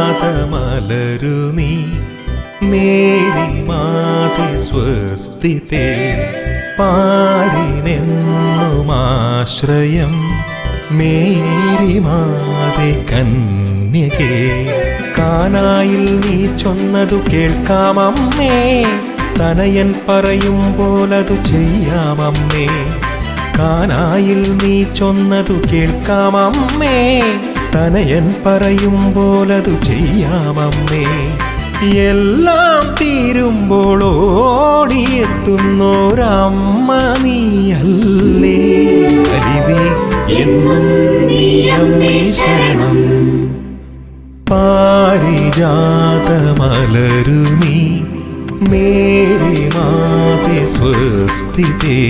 പാരിജാതമലരു നീ മേരി മാതേ സ്വസ്തിതേ പാരിനെന്നുമാശ്രയം മേരി മാതേ കന്യകേ കാനായിൽ നീ ചൊന്നതു കേൾക്കാമമ്മേ തനയൻ പറയുമ്പോലതു ചെയ്യാമമ്മേ കാനായിൽ നീ ചൊന്നതു കേൾക്കാമമ്മേ തനയൻ പറയുമ്പോലതു ചെയ്യാമമ്മേ എല്ലാം തീരുമ്പോൾ ഓടിയെത്തുന്നോരമ്മ നീയല്ലേ അലിവേ എന്നും നീയമ്മേ ശരണം പാരിജാതമലരു നീ മേരി മാതേ സ്വസ്തിതേ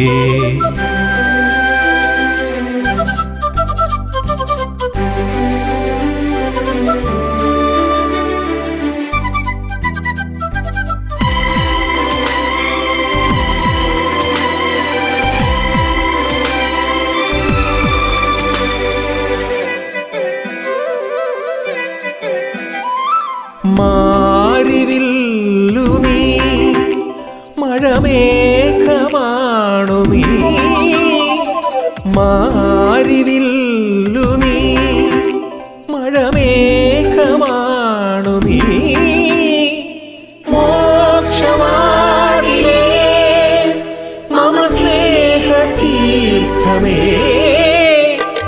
മാരിവില്ലു നീ മഴമേഘമാണു നീ മാരിവില്ലു നീ മഴമേഘമാണു നീ മോക്ഷമാരിലേ മമ സ്നേഹതീർത്ഥമേ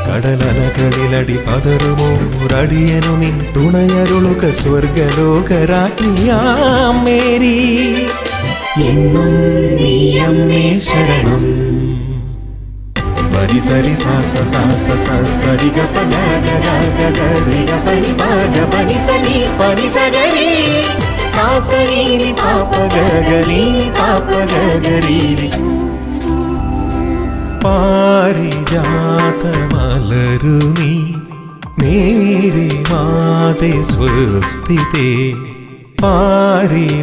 കടലലകളിലടി പതറുമോരടിയനു നിൻ തുണയരുളുക സ്വർഗലോകരാജ്ഞിയാം മേരി എന്നും നീയമ്മേ ശരണം പരി സരി സാസ സാസ സരി ഗ പ ഗ ഗ ഗ രി ഗ പനി പ ഗ പനി സനി പനി സഗരി സാ സരി രി പ പ ഗ ഗ രി പ പ ഗ ഗ രി രി പാരിജാതമലരു നീ മേരി മാതേ സ്വസ്തിതേ പാരിനെന്നുമാശ്രയം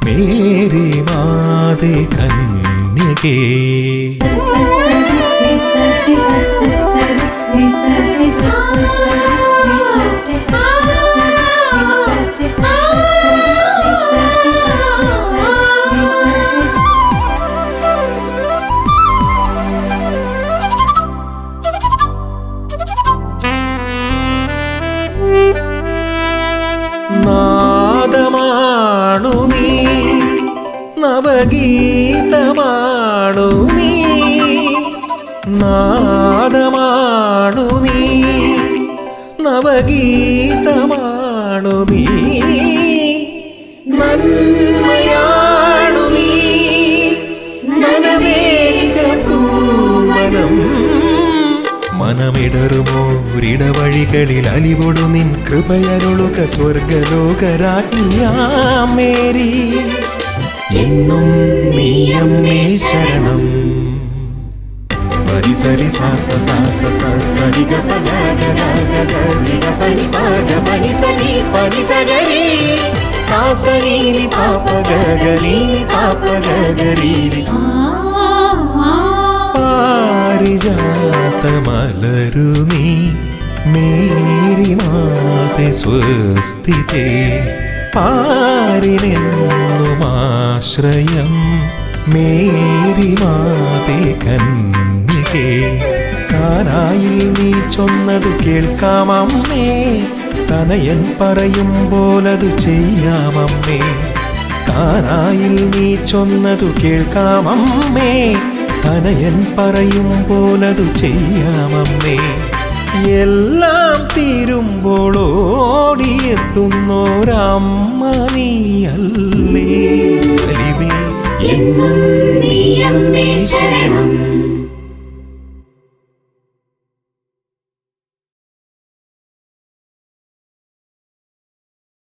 മേരി മാതേ കന്യകേ നാദമാണു നീ നവഗീതമാണു നീ നാദമാണു നീ നവഗീതമാണു നീ നന്മയാണു നീ നനവേറ്റ പൂവനം മനമിടറുമോരിടവഴികളിൽ അലിവൊടു നിൻ കൃപയരുളുക സ്വർഗലോകരാജ്ഞിയാം മേരി എന്നും നീയമ്മേ ശരണം പരി സരി സാസ സാസ സരി ഗ പ ഗ ഗ ഗ രി ഗ പനി പ ഗ പനി സനി പനി സഗരി സാ സരി രി പ പ ഗ ഗ രി പ പ ഗ ഗ രി രി പാരിജാതമലരു നീ മേരി മാതേ സ്വസ്തിതേ പാരിനെന്നുമാശ്രയം മേരി മാതേ കന്യകേ കാനായിൽ നീ ചൊന്നതു കേൾക്കാമമ്മേ തനയൻ പറയുമ്പോലതു ചെയ്യാമമ്മേ കാനായിൽ നീ ചൊന്നതു കേൾക്കാമമ്മേ തനയൻ പറയുമ്പോലതു ചെയ്യാമമ്മേ എല്ലാം തീരുമ്പോൾ ഓടിയെത്തുന്നോരമ്മ നീയല്ലേ അലിവേ എന്നും നീയമ്മേ ശരണം